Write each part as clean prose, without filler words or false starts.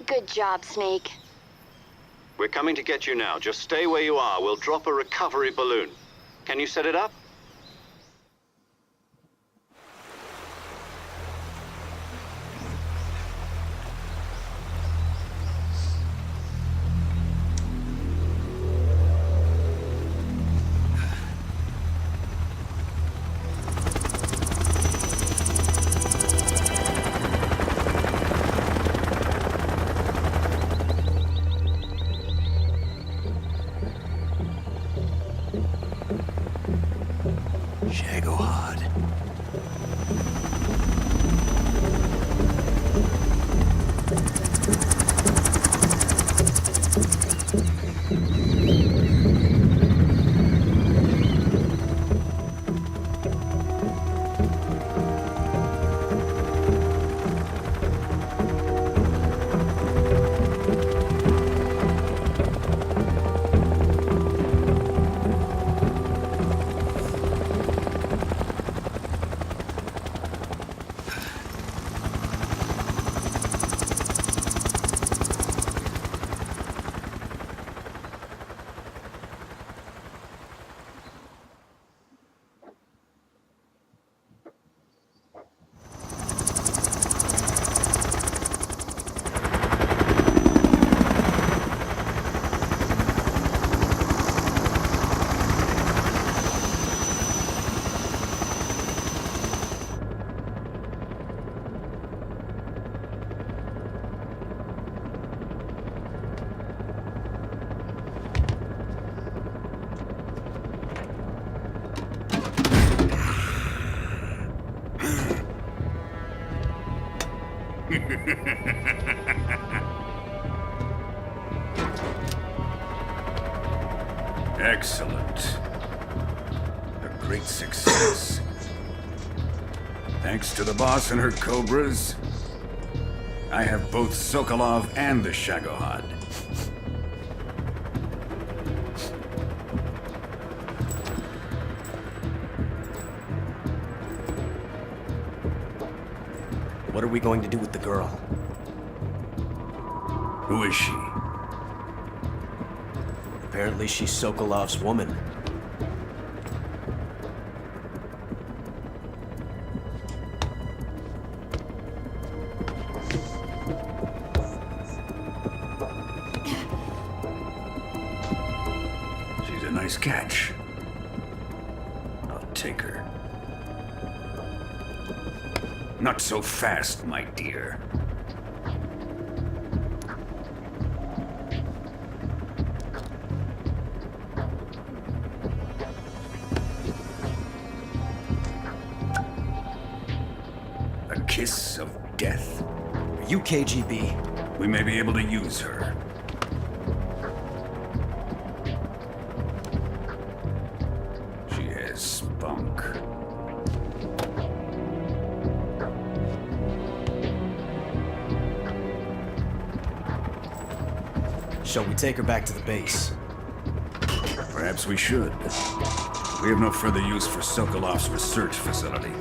Good job, Snake. We're coming to get you now. Just stay where you are. We'll drop a recovery balloon. Can you set it up? Excellent. A great success. Thanks to the boss and her cobras, I have both Sokolov and the Shagohod. What are we going to do with the girl? Who is she? Apparently she's Sokolov's woman. She's a nice catch. I'll take her. Not so fast, my dear. A kiss of death. Are you KGB? We may be able to use her. She has spunk. Shall we take her back to the base? Perhaps we should. We have no further use for Sokolov's research facility.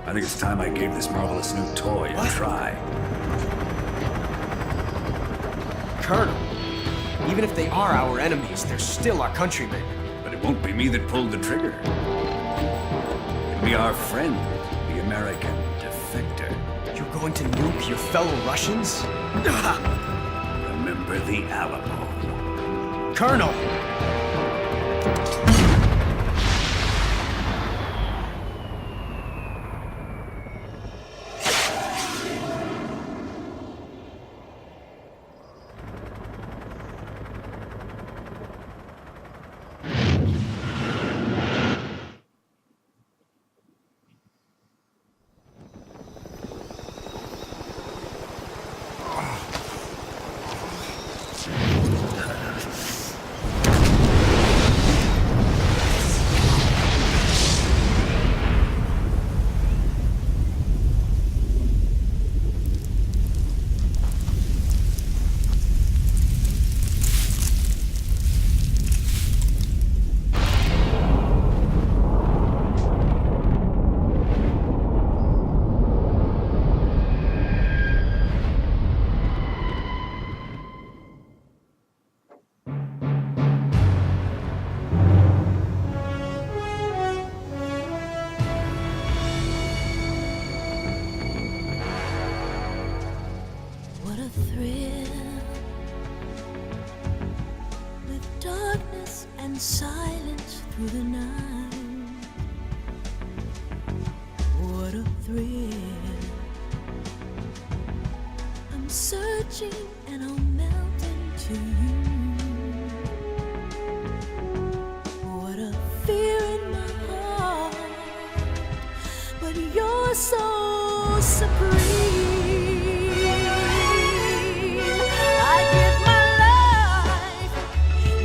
I think it's time I gave this marvelous new toy a try. Colonel, even if they are our enemies, they're still our countrymen. But it won't be me that pulled the trigger. It'll be our friend, the American defector. You're going to nuke your fellow Russians? Remember the Alamo. Colonel! touching and I'll melt into you. What a fear in my heart, but you're so supreme. I give my life,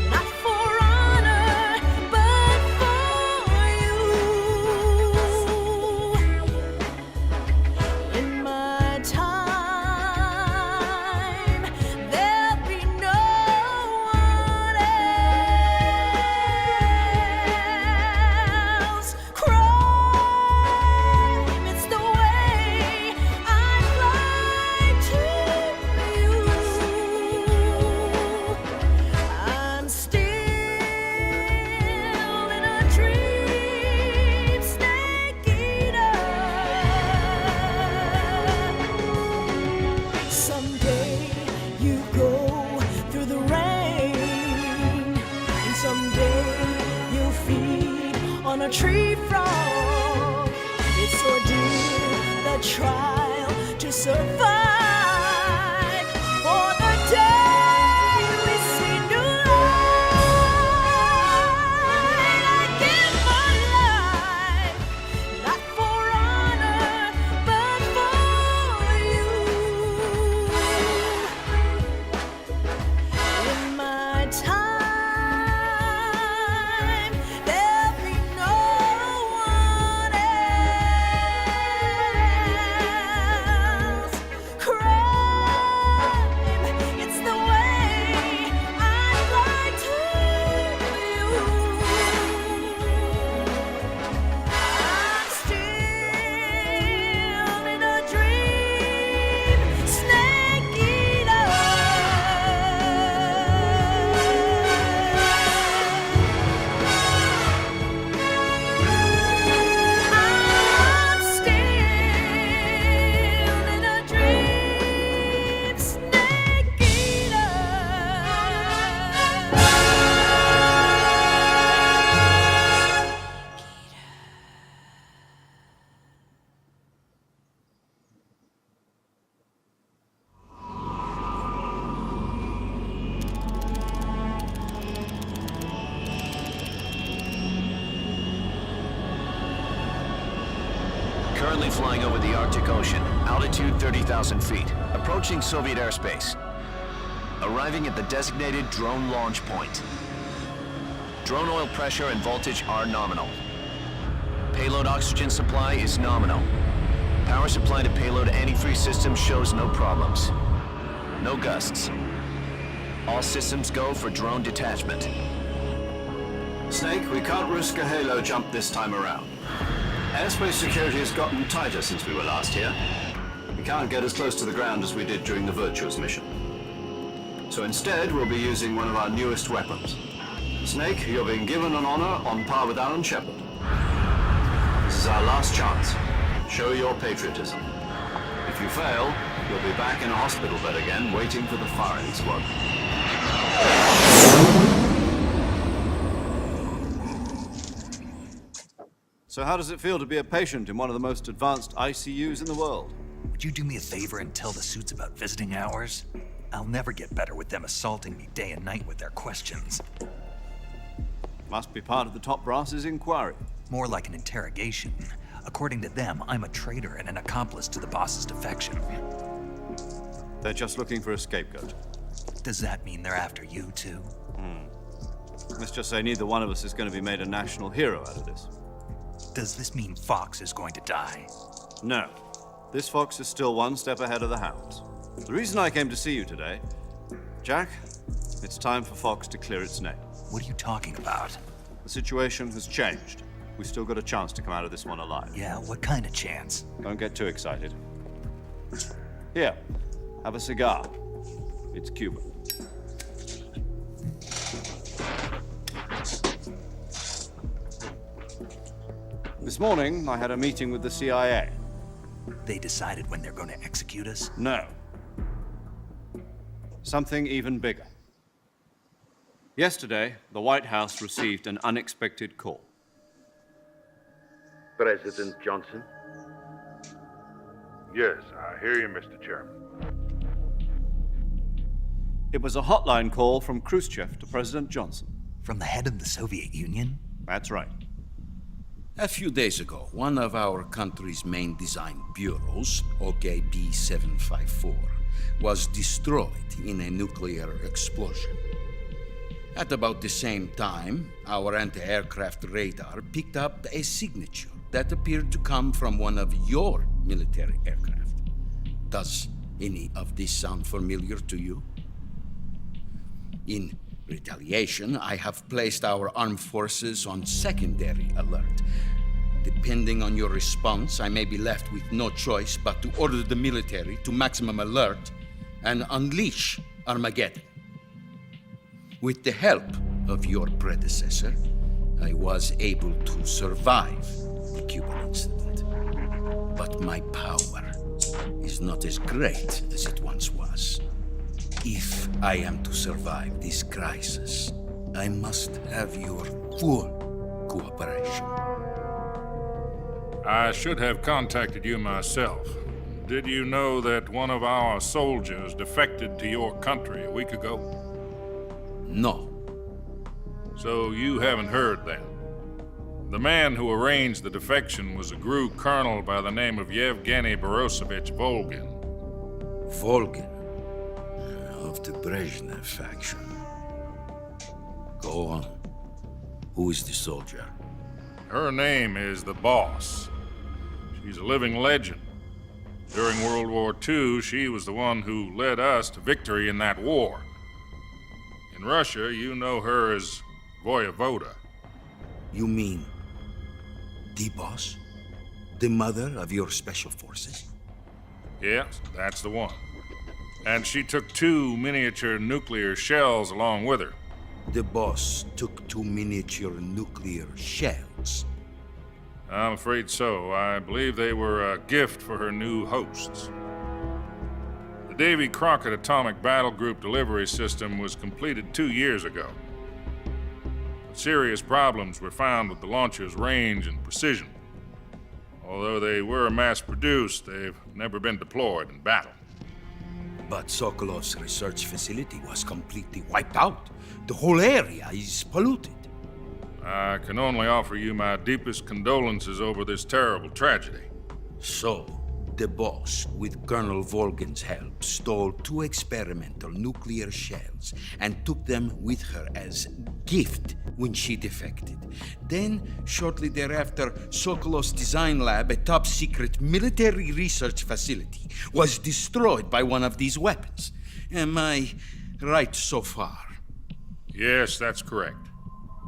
not for honor, but for you. In my time, there'll be no one else. Crime, it's the way I fly to you. I'm still in a dream, snake eater. Someday you go through the rain, and someday you'll feed on a tree frog. It's ordeal, the trial to survive for the day we see new light. I give my life, not for honor, but for you. In my time, there'll be no one else. Crime, it's the way I fly to you. I'm still in a dream, snake eater. I'm still in a dream, snake eater. Currently flying over the Arctic Ocean, altitude 30,000 feet, approaching Soviet airspace. Arriving at the designated drone launch point. Drone oil pressure and voltage are nominal. Payload oxygen supply is nominal. Power supply to payload antifreeze system shows no problems. No gusts. All systems go for drone detachment. Snake, we can't risk a halo jump this time around. Airspace security has gotten tighter since we were last here. We can't get as close to the ground as we did during the Virtuous mission. So instead, we'll be using one of our newest weapons. Snake, you're being given an honor on par with Alan Shepard. This is our last chance. Show your patriotism. If you fail, you'll be back in a hospital bed again, waiting for the firing squad. So how does it feel to be a patient in one of the most advanced ICUs in the world? Would you do me a favor and tell the suits about visiting hours? I'll never get better with them assaulting me day and night with their questions. Must be part of the top brass's inquiry. More like an interrogation. According to them, I'm a traitor and an accomplice to the boss's defection. They're just looking for a scapegoat. Does that mean they're after you too? Let's just say neither one of us is going to be made a national hero out of this. Does this mean Fox is going to die? No. This fox is still one step ahead of the hounds. The reason I came to see you today, Jack, it's time for Fox to clear its name. What are you talking about? The situation has changed. We've still got a chance to come out of this one alive. Yeah, what kind of chance? Don't get too excited. Here, have a cigar. It's Cuban. This morning, I had a meeting with the CIA. They decided when they're going to execute us? No. Something even bigger. Yesterday, the White House received an unexpected call. President Johnson? Yes, I hear you, Mr. Chairman. It was a hotline call from Khrushchev to President Johnson. From the head of the Soviet Union? That's right. A few days ago, one of our country's main design bureaus, OKB 754, was destroyed in a nuclear explosion. At about the same time, our anti-aircraft radar picked up a signature that appeared to come from one of your military aircraft. Does any of this sound familiar to you? In retaliation, I have placed our armed forces on secondary alert. Depending on your response, I may be left with no choice but to order the military to maximum alert and unleash Armageddon. With the help of your predecessor, I was able to survive the Cuban incident. But my power is not as great as it once was. If I am to survive this crisis, I must have your full cooperation. I should have contacted you myself. Did you know that one of our soldiers defected to your country a week ago? No. So you haven't heard then. The man who arranged the defection was a GRU colonel by the name of Yevgeny Borosovich Volgin. Volgin? Of the Brezhnev faction. Go on. Who is the soldier? Her name is the Boss. She's a living legend. During World War II, she was the one who led us to victory in that war. In Russia, you know her as Voyevoda. You mean the Boss? The mother of your special forces? Yes, that's the one. And she took 2 miniature nuclear shells along with her. The Boss took 2 miniature nuclear shells. I'm afraid so. I believe they were a gift for her new hosts. The Davy Crockett Atomic Battle Group delivery system was completed 2 years ago. But serious problems were found with the launcher's range and precision. Although they were mass-produced, they've never been deployed in battle. But Sokolov's research facility was completely wiped out. The whole area is polluted. I can only offer you my deepest condolences over this terrible tragedy. So, the Boss, with Colonel Volgin's help, stole 2 experimental nuclear shells and took them with her as gift when she defected. Then, shortly thereafter, Sokolov's design lab, a top-secret military research facility, was destroyed by one of these weapons. Am I right so far? Yes, that's correct.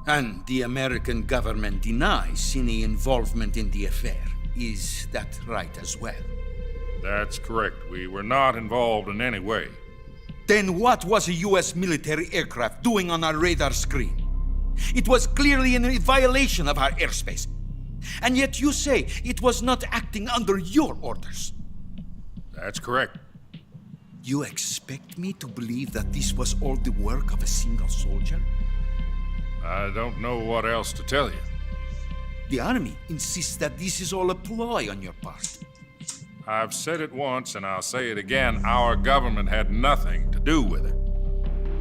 And the American government denies any involvement in the affair. Is that right as well? That's correct. We were not involved in any way. Then what was a U.S. military aircraft doing on our radar screen? It was clearly in violation of our airspace. And yet you say it was not acting under your orders. That's correct. You expect me to believe that this was all the work of a single soldier? I don't know what else to tell you. The Army insists that this is all a ploy on your part. I've said it once and I'll say it again. Our government had nothing to do with it.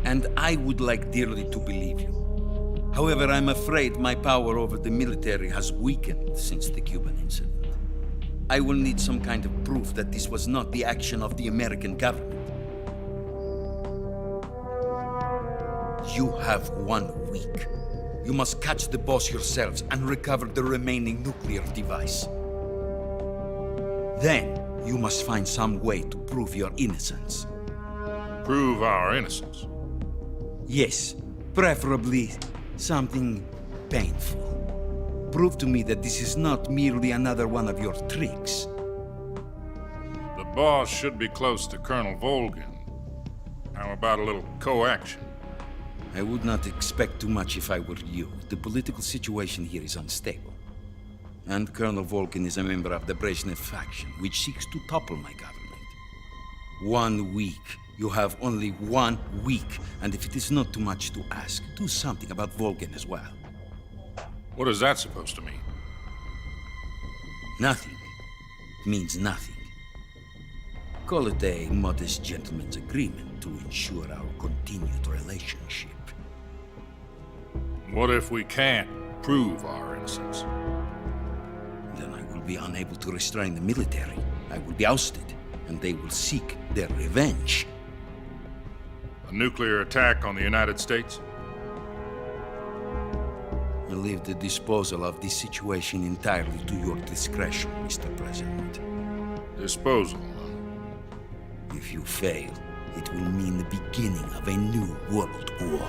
And I would like dearly to believe you. However, I'm afraid my power over the military has weakened since the Cuban incident. I will need some kind of proof that this was not the action of the American government. You have 1 week. You must catch the Boss yourselves and recover the remaining nuclear device. Then, you must find some way to prove your innocence. Prove our innocence? Yes, preferably something painful. Prove to me that this is not merely another one of your tricks. The Boss should be close to Colonel Volgin. How about a little co-action? I would not expect too much if I were you. The political situation here is unstable. And Colonel Volgin is a member of the Brezhnev faction, which seeks to topple my government. 1 week. You have only 1 week. And if it is not too much to ask, do something about Volgin as well. What is that supposed to mean? Nothing. It means nothing. Call it a modest gentleman's agreement. to ensure our continued relationship. What if we can't prove our innocence? Then I will be unable to restrain the military. I will be ousted, and they will seek their revenge. A nuclear attack on the United States? I leave the disposal of this situation entirely to your discretion, Mr. President. Disposal, huh? If you fail, it will mean the beginning of a new world war.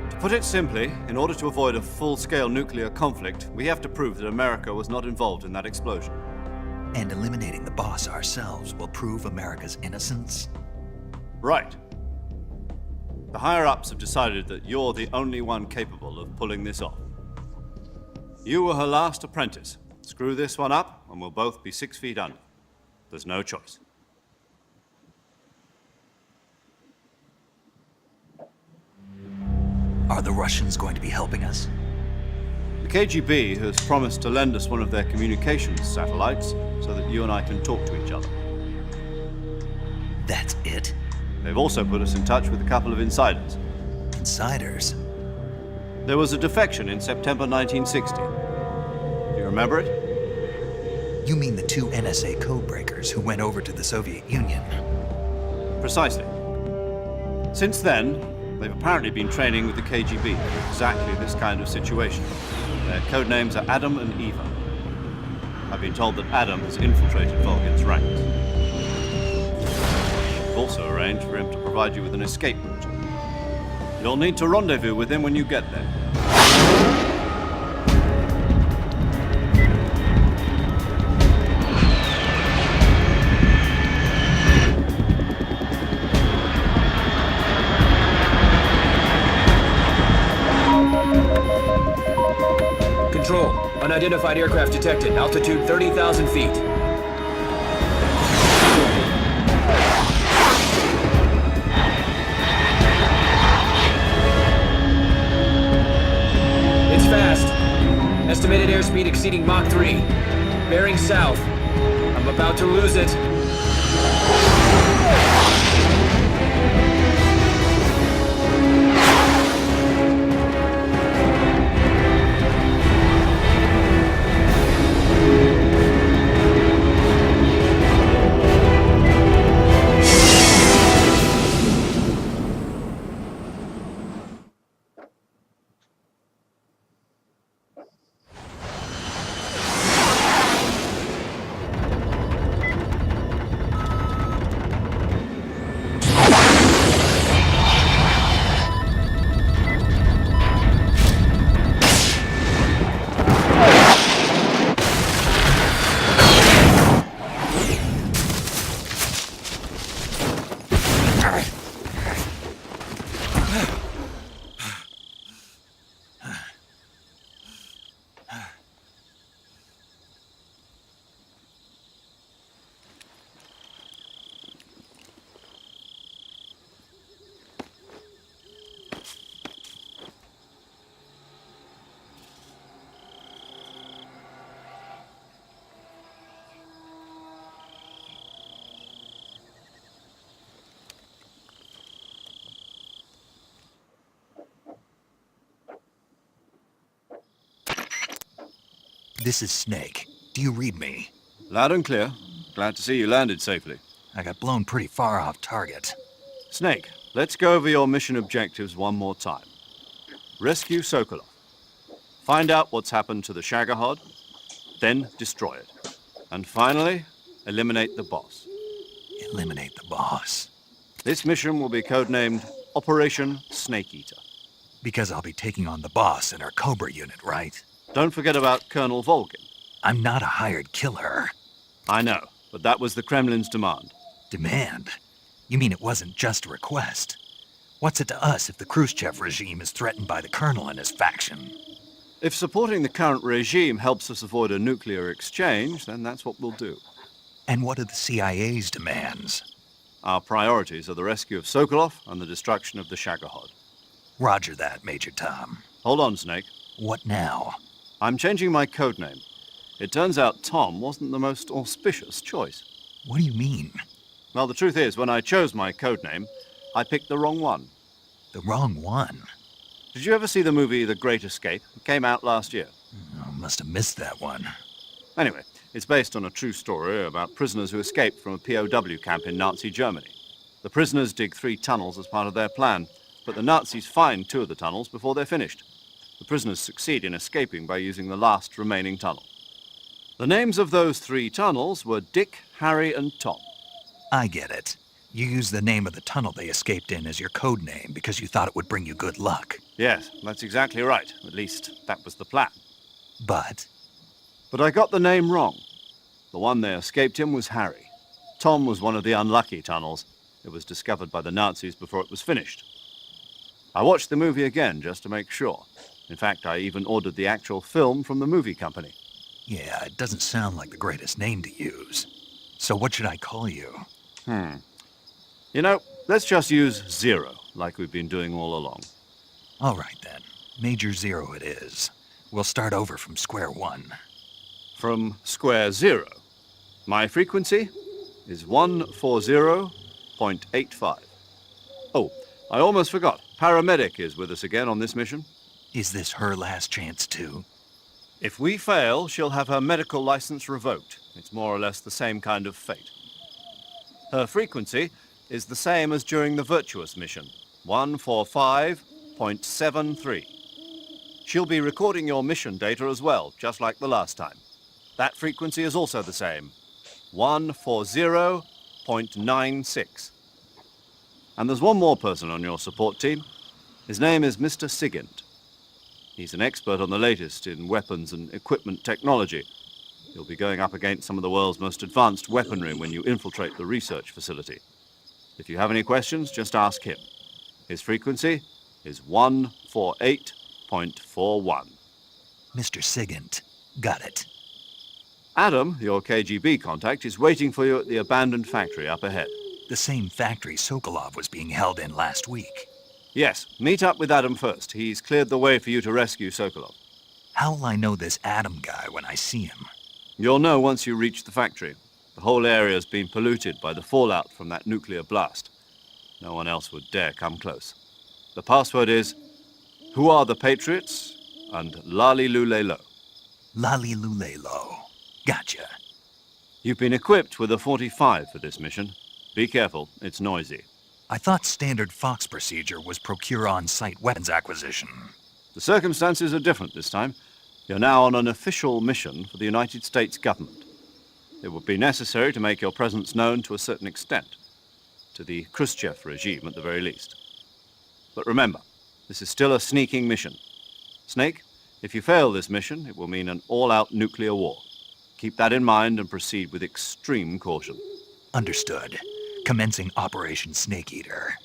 To put it simply, in order to avoid a full-scale nuclear conflict, we have to prove that America was not involved in that explosion. And eliminating the boss ourselves will prove America's innocence? Right. The higher-ups have decided that you're the only one capable of pulling this off. You were her last apprentice. Screw this one up, and we'll both be 6 feet under. There's no choice. Are the Russians going to be helping us? The KGB has promised to lend us one of their communications satellites so that you and I can talk to each other. That's it? They've also put us in touch with a couple of insiders. Insiders? There was a defection in September 1960. Do you remember it? You mean the 2 NSA codebreakers who went over to the Soviet Union? Precisely. Since then, they've apparently been training with the KGB for exactly this kind of situation. Their codenames are Adam and Eva. I've been told that Adam has infiltrated Volgin's ranks. We've also arranged for him to provide you with an escape route. You'll need to rendezvous with him when you get there. Control. Unidentified aircraft detected. Altitude 30,000 feet. It's fast. Estimated airspeed exceeding Mach 3. Bearing south. I'm about to lose it. This is Snake. Do you read me? Loud and clear. Glad to see you landed safely. I got blown pretty far off target. Snake, let's go over your mission objectives one more time. Rescue Sokolov. Find out what's happened to the Shagohod, then destroy it. And finally, eliminate the boss. Eliminate the boss. This mission will be codenamed Operation Snake Eater. Because I'll be taking on the boss in our Cobra unit, right? Don't forget about Colonel Volgin. I'm not a hired killer. I know, but that was the Kremlin's demand. Demand? You mean it wasn't just a request? What's it to us if the Khrushchev regime is threatened by the Colonel and his faction? If supporting the current regime helps us avoid a nuclear exchange, then that's what we'll do. And what are the CIA's demands? Our priorities are the rescue of Sokolov and the destruction of the Shagohod. Roger that, Major Tom. Hold on, Snake. What now? I'm changing my codename. It turns out Tom wasn't the most auspicious choice. What do you mean? Well, the truth is, when I chose my codename, I picked the wrong one. The wrong one? Did you ever see the movie The Great Escape? It came out last year. Oh, must have missed that one. Anyway, it's based on a true story about prisoners who escaped from a POW camp in Nazi Germany. The prisoners dig 3 tunnels as part of their plan, but the Nazis find 2 of the tunnels before they're finished. The prisoners succeed in escaping by using the last remaining tunnel. The names of those 3 tunnels were Dick, Harry, and Tom. I get it. You used the name of the tunnel they escaped in as your code name because you thought it would bring you good luck. Yes, that's exactly right. At least, that was the plan. But I got the name wrong. The one they escaped in was Harry. Tom was one of the unlucky tunnels. It was discovered by the Nazis before it was finished. I watched the movie again just to make sure. In fact, I even ordered the actual film from the movie company. yeah, it doesn't sound like the greatest name to use. So what should I call you? You know, let's just use Zero, like we've been doing all along. All right then. Major Zero it is. We'll start over from square one. From square 0. My frequency is 140.85. Oh, I almost forgot. Paramedic is with us again on this mission. Is this her last chance too? If we fail, she'll have her medical license revoked. It's more or less the same kind of fate. Her frequency is the same as during the Virtuous mission, 145.73. She'll be recording your mission data as well, just like the last time. That frequency is also the same, 140.96. And there's one more person on your support team. His name is Mr. Sigint. He's an expert on the latest in weapons and equipment technology. You'll be going up against some of the world's most advanced weaponry when you infiltrate the research facility. If you have any questions, just ask him. His frequency is 148.41. Mr. Sigint. Got it. Adam, your KGB contact, is waiting for you at the abandoned factory up ahead. The same factory Sokolov was being held in last week. Yes, meet up with Adam first. He's cleared the way for you to rescue Sokolov. How will I know this Adam guy when I see him? You'll know once you reach the factory. The whole area's been polluted by the fallout from that nuclear blast. No one else would dare come close. The password is, "Who are the Patriots?" and "Lali Lule Lo." Lali Lule Lo. Gotcha. You've been equipped with a 45 for this mission. Be careful, it's noisy. I thought standard Fox procedure was procure on-site weapons acquisition. The circumstances are different this time. You're now on an official mission for the United States government. It would be necessary to make your presence known to a certain extent, to the Khrushchev regime at the very least. But remember, this is still a sneaking mission. Snake, if you fail this mission, it will mean an all-out nuclear war. Keep that in mind and proceed with extreme caution. Understood. Commencing Operation Snake Eater.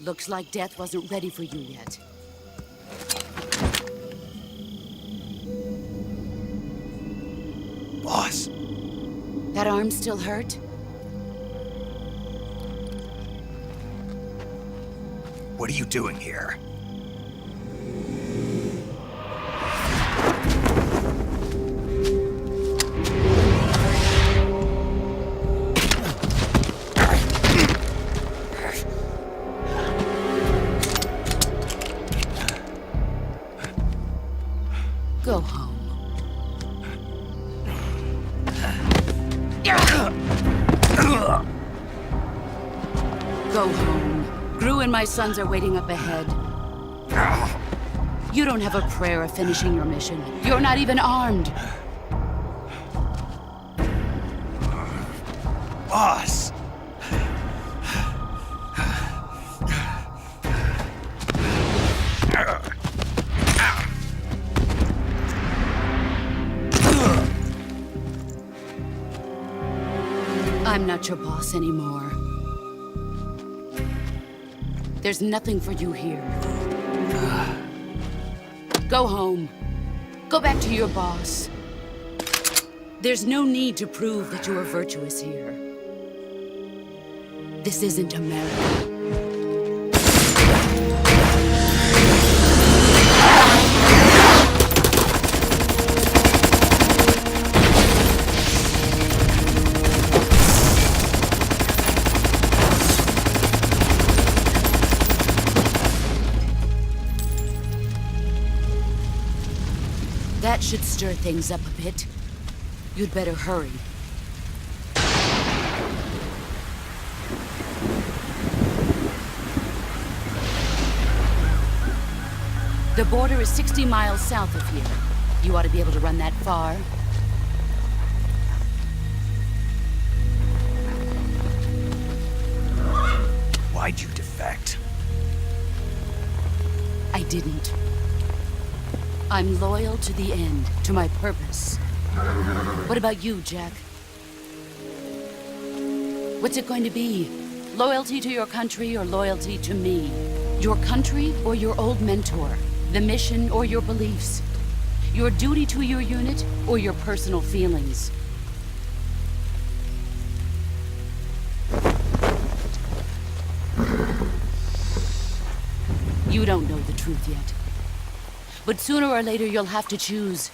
Looks like death wasn't ready for you yet. Boss, That arm still hurt? what are you doing here? Go home. Go home. Gru and my sons are waiting up ahead. You don't have a prayer of finishing your mission. You're not even armed. Boss! I'm not your boss anymore. There's nothing for you here. Go home. Go back to your boss. There's no need to prove that you are virtuous here. This isn't America. That should stir things up a bit. You'd better hurry. The border is 60 miles south of here. You ought to be able to run that far. Why'd you defect? I didn't. I'm loyal to the end, to my purpose. What about you, Jack? What's it going to be? Loyalty to your country or loyalty to me? Your country or your old mentor? The mission or your beliefs? Your duty to your unit or your personal feelings? You don't know the truth yet. But sooner or later, you'll have to choose.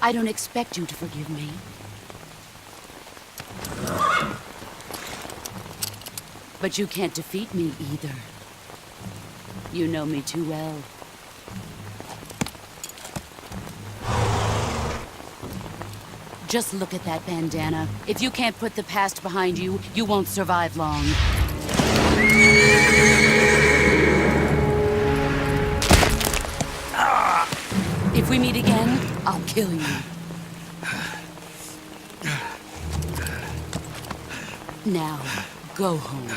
I don't expect you to forgive me. But you can't defeat me either. You know me too well. Just look at that bandana. If you can't put the past behind you, you won't survive long. If we meet again, I'll kill you. Now, go home.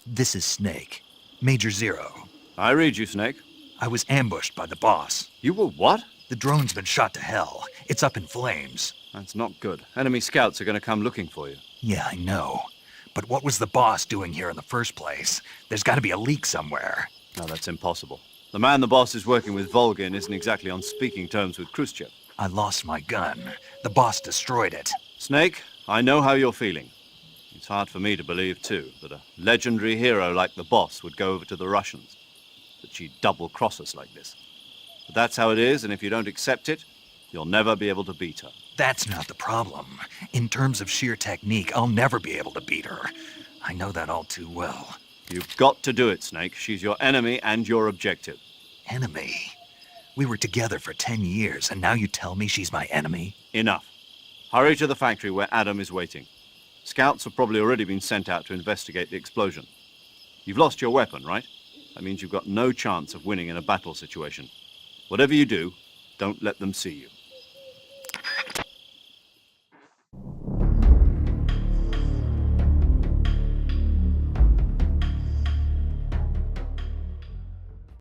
This is Snake. Major Zero. I read you, Snake. I was ambushed by the boss. You were what? The drone's been shot to hell. It's up in flames. That's not good. Enemy scouts are going to come looking for you. Yeah, I know. But what was the boss doing here in the first place? There's got to be a leak somewhere. No, that's impossible. The man the boss is working with, Volgin, isn't exactly on speaking terms with Khrushchev. I lost my gun. The boss destroyed it. Snake, I know how you're feeling. It's hard for me to believe, too, that a legendary hero like the boss would go over to the Russians. That she'd double-cross us like this. But that's how it is, and if you don't accept it, you'll never be able to beat her. That's not the problem. In terms of sheer technique, I'll never be able to beat her. I know that all too well. You've got to do it, Snake. She's your enemy and your objective. Enemy? We were together for 10 years, and now you tell me she's my enemy? Enough. Hurry to the factory where Adam is waiting. Scouts have probably already been sent out to investigate the explosion. You've lost your weapon, right? That means you've got no chance of winning in a battle situation. Whatever you do, don't let them see you.